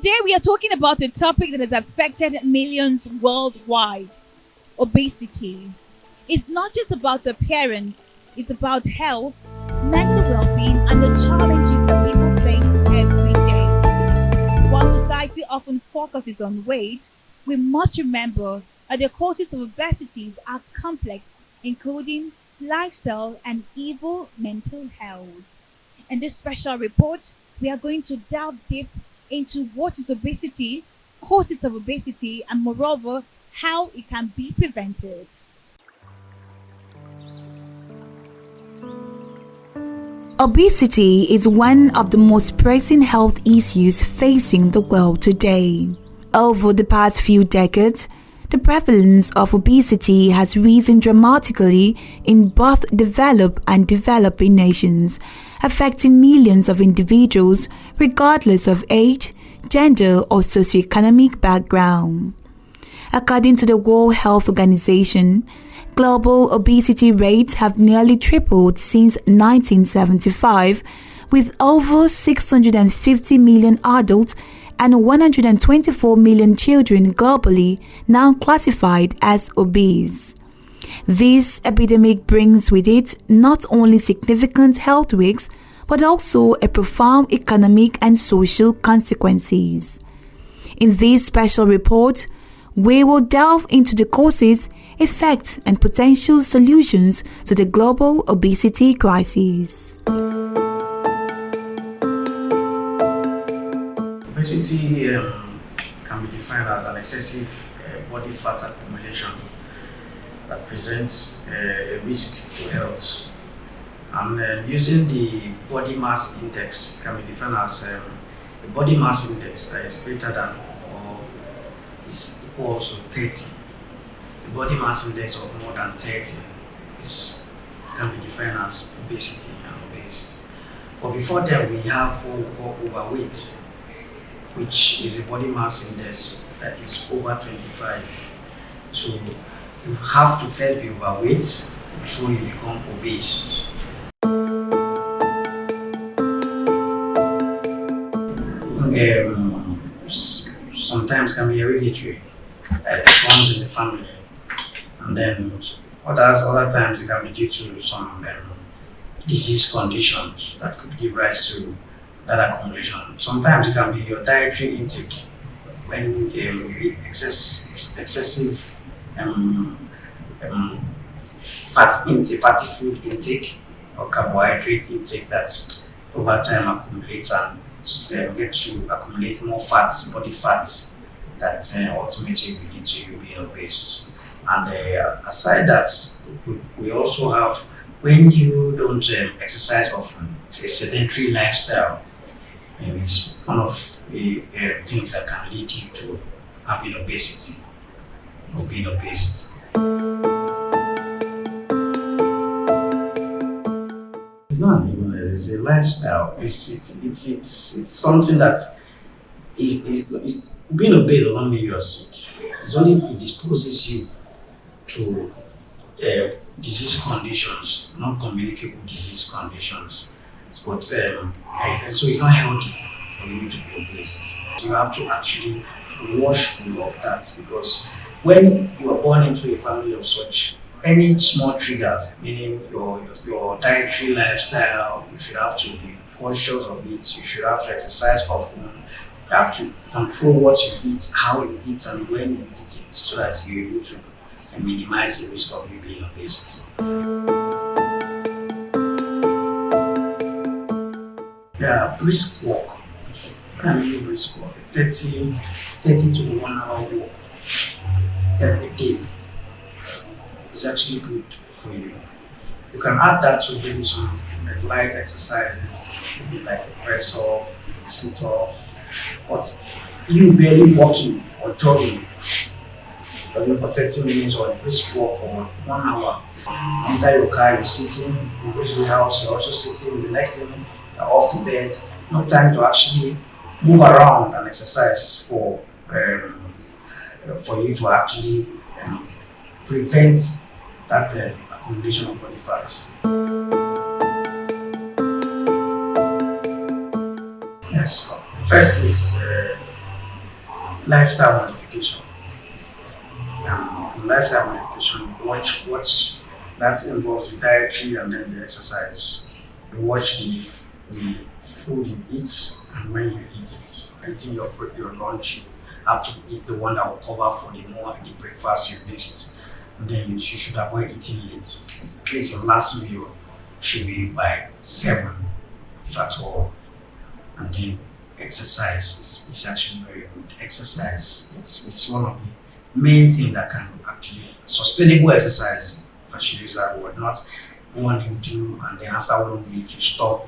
Today we are talking about a topic that has affected millions worldwide: obesity. It's not just about appearance, it's about health, mental well being, and the challenges that people face every day. While society often focuses on weight, we must remember that the causes of obesity are complex, including lifestyle and evil mental health. In this special report, we are going to delve deep into what is obesity, causes of obesity, and moreover, how it can be prevented. Obesity is one of the most pressing health issues facing the world today. Over the past few decades, the prevalence of obesity has risen dramatically in both developed and developing nations, affecting millions of individuals regardless of age, gender, or socioeconomic background. According to the World Health Organization, global obesity rates have nearly tripled since 1975, with over 650 million adults and 124 million children globally now classified as obese. This epidemic brings with it not only significant health risks, but also a profound economic and social consequences. In this special report, we will delve into the causes, effects, and potential solutions to the global obesity crisis. Obesity can be defined as an excessive body fat accumulation that presents a risk to health. And using the body mass index can be defined as a body mass index that is greater than or is equal to 30. The body mass index of more than 30 can be defined as obesity and obese. But before that, we have what we call overweight, which is a body mass index that is over 25. So you have to first be overweight before you become obese. Sometimes can be hereditary, as it comes in the family, and then other times it can be due to some disease conditions that could give rise to that accumulation. Sometimes it can be your dietary intake when you eat excessive fatty food intake or carbohydrate intake that over time accumulates and get to accumulate more fats, body fats, that ultimately will lead to you being obese. And aside that, we also have when you don't exercise often, it's a sedentary lifestyle, and it's one of the things that can lead you to having obesity or being obese. It's not an illness, it's a lifestyle. It's something that is being obese does not mean you're sick. It only predisposes you to disease conditions, non communicable disease conditions. But so it's not healthy for you to be obese. You have to actually be watchful of that, because when you are born into a family of such, any small trigger, meaning your dietary lifestyle, you should have to be conscious of it. You should have to exercise often. You have to control what you eat, how you eat, and when you eat it, so that you're able to minimize the risk of you being obese. Yeah, brisk walk. When I mean brisk walk, 30 to 1 hour walk every day is actually good for you. You can add that to maybe some light exercises, maybe like a press up, sit up, but you barely walking or jogging, jogging for 30 minutes or a brisk walk for 1 hour. Enter your car, you're sitting, you go to the house, you're also sitting, the next thing you're off to bed. No time to actually move around and exercise for you to actually prevent that accumulation of body fat. Yes. First is lifestyle modification. Lifestyle modification, you watch what that involves the dietary and then the exercise. You watch the food you eat and when you eat it. Eating your lunch, you have to eat the one that will cover for the breakfast you missed. And then you should avoid eating late. At least your last meal should be by 7, if at all. And then exercise is actually very good. Exercise, it's one of the main things that can actually sustainable exercise, if I should use that word, not one you do and then after 1 week you stop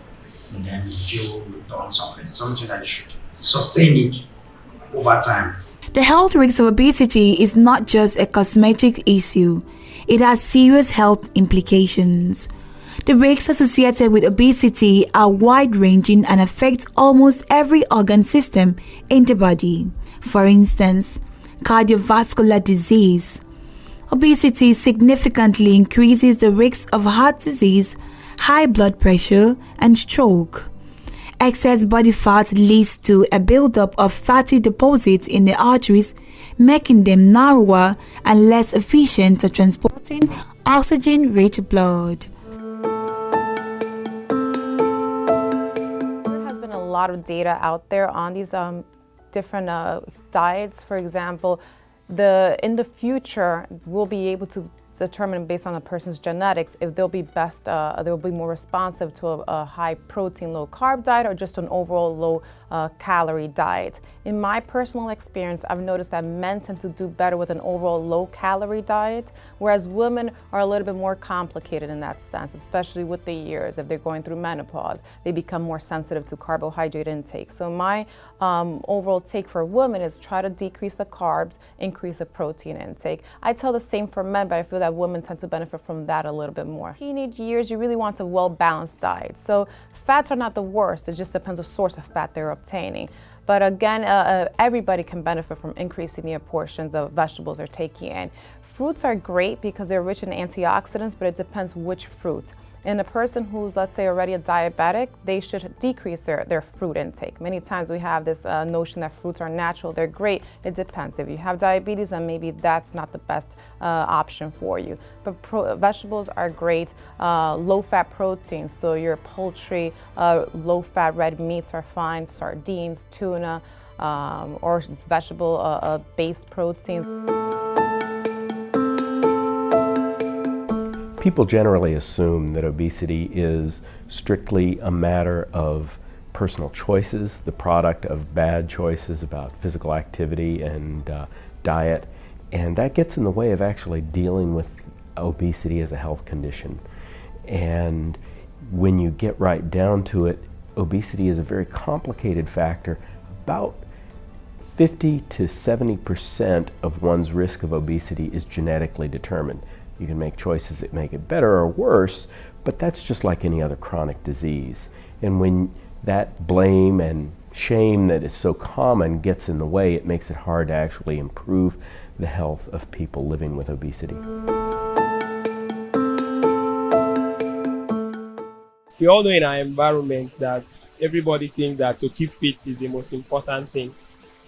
and then you feel you've done something. It's something that you should sustain it over time. The health risks of obesity is not just a cosmetic issue, it has serious health implications. The risks associated with obesity are wide-ranging and affect almost every organ system in the body. For instance, cardiovascular disease. Obesity significantly increases the risk of heart disease, high blood pressure, and stroke. Excess body fat leads to a buildup of fatty deposits in the arteries, making them narrower and less efficient at transporting oxygen-rich blood. There has been a lot of data out there on these different diets. For example, in the future, we'll be able to determine based on a person's genetics if they'll be they'll be more responsive to a high protein, low carb diet or just an overall low calorie diet. In my personal experience, I've noticed that men tend to do better with an overall low calorie diet, whereas women are a little bit more complicated in that sense, especially with the years. If they're going through menopause, they become more sensitive to carbohydrate intake. So my overall take for women is try to decrease the carbs, increase the protein intake. I tell the same for men, but I feel that women tend to benefit from that a little bit more. Teenage years, you really want a well-balanced diet. So fats are not the worst, it just depends on the source of fat they're obtaining. But again, everybody can benefit from increasing the portions of vegetables they're taking in. Fruits are great because they're rich in antioxidants, but it depends which fruit. In a person who's, let's say, already a diabetic, they should decrease their fruit intake. Many times we have this notion that fruits are natural, they're great. It depends. If you have diabetes, then maybe that's not the best option for you. But vegetables are great. Low-fat proteins, so your poultry, low-fat red meats are fine, sardines, tuna, or vegetable-based proteins. People generally assume that obesity is strictly a matter of personal choices, the product of bad choices about physical activity and diet, and that gets in the way of actually dealing with obesity as a health condition. And when you get right down to it, obesity is a very complicated factor. About 50 to 70% of one's risk of obesity is genetically determined. You can make choices that make it better or worse, but that's just like any other chronic disease. And when that blame and shame that is so common gets in the way, it makes it hard to actually improve the health of people living with obesity. We all know in our environment that everybody thinks that to keep fit is the most important thing.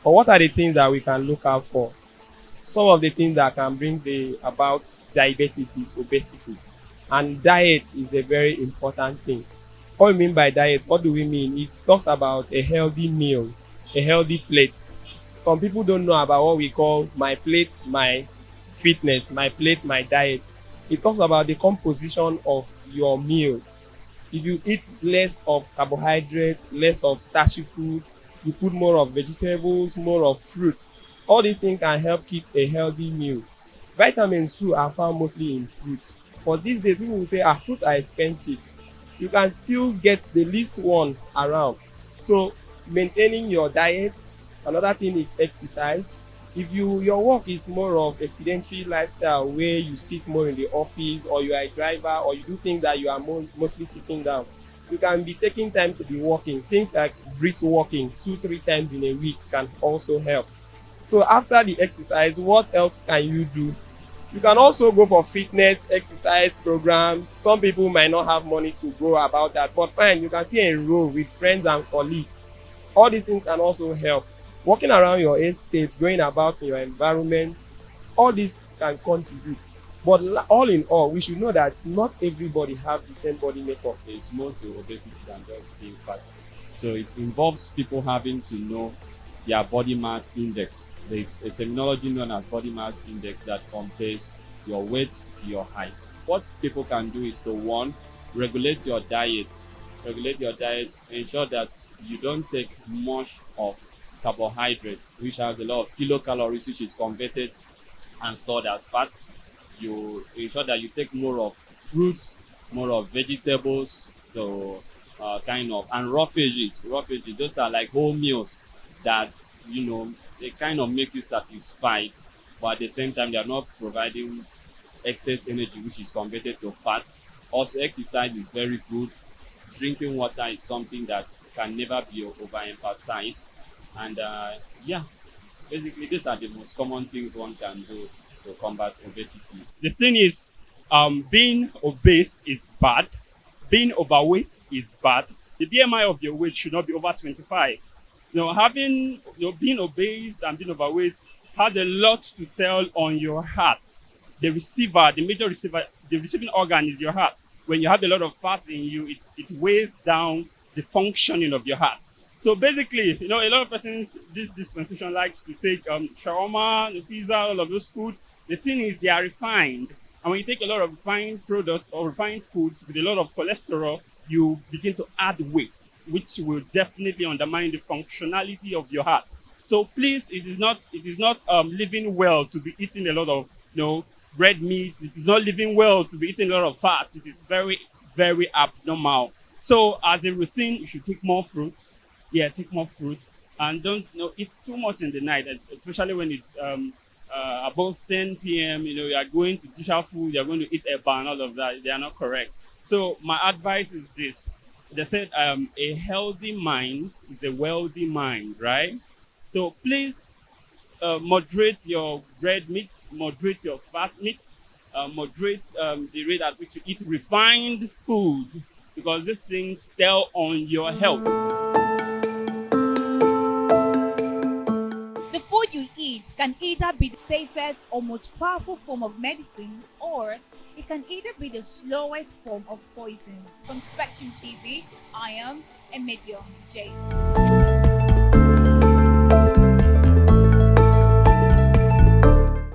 But what are the things that we can look out for? Some of the things that can bring about diabetes is obesity, and diet is a very important thing. What we mean by diet, what do we mean? It talks about a healthy meal, a healthy plate. Some people don't know about what we call my plate, my fitness, my plate, my diet. It talks about the composition of your meal. If you eat less of carbohydrate, less of starchy food, you put more of vegetables, more of fruit, all these things can help keep a healthy meal. Vitamins too are found mostly in fruit. But these days, people will say, fruit are expensive. You can still get the least ones around. So maintaining your diet. Another thing is exercise. If your work is more of a sedentary lifestyle where you sit more in the office, or you are a driver, or you do things that you are mostly sitting down, you can be taking time to be walking. Things like brisk walking 2-3 times in a week can also help. So after the exercise, what else can you do? You can also go for fitness exercise programs. Some people might not have money to go about that, but fine, you can still enroll with friends and colleagues. All these things can also help. Walking around your estate, going about in your environment, all this can contribute. But all in all, we should know that not everybody have the same body makeup. There's more to obesity than just being fat. So it involves people having to know their body mass index. There's a terminology known as body mass index that compares your weight to your height. What people can do is to one, regulate your diet. Regulate your diet, ensure that you don't take much of carbohydrates, which has a lot of kilocalories, which is converted and stored as fat. You ensure that you take more of fruits, more of vegetables, so kind of, and raw veggies. Raw veggies, those are like whole meals that, they kind of make you satisfied, but at the same time they are not providing excess energy, which is converted to fat. Also, exercise is very good. Drinking water is something that can never be overemphasized. And yeah, basically these are the most common things one can do to combat obesity. The thing is, being obese is bad. Being overweight is bad. The BMI of your weight should not be over 25. Being obese and being overweight has a lot to tell on your heart. The receiver, the major receiver, the receiving organ is your heart. When you have a lot of fat in you, it weighs down the functioning of your heart. So basically, a lot of persons this dispensation likes to take shawarma, pizza, all of those food. The thing is, they are refined, and when you take a lot of refined products or refined foods with a lot of cholesterol, you begin to add weight, which will definitely undermine the functionality of your heart. So please, it is not living well to be eating a lot of red meat. It is not living well to be eating a lot of fat. It is very, very abnormal. So as a routine, you should take more fruits. Yeah, take more fruits, and don't eat too much in the night, especially when it's above 10 p.m. You are going to dish out food, you are going to eat eba and all of that. They are not correct. So my advice is this: they said a healthy mind is a wealthy mind, right? So please moderate your red meat, moderate your fat meat, moderate the rate at which you eat refined food, because these things tell on your health. The food you eat can either be the safest or most powerful form of medicine, or it can either be the slowest form of poison. From Spectrum TV, I am a medium J.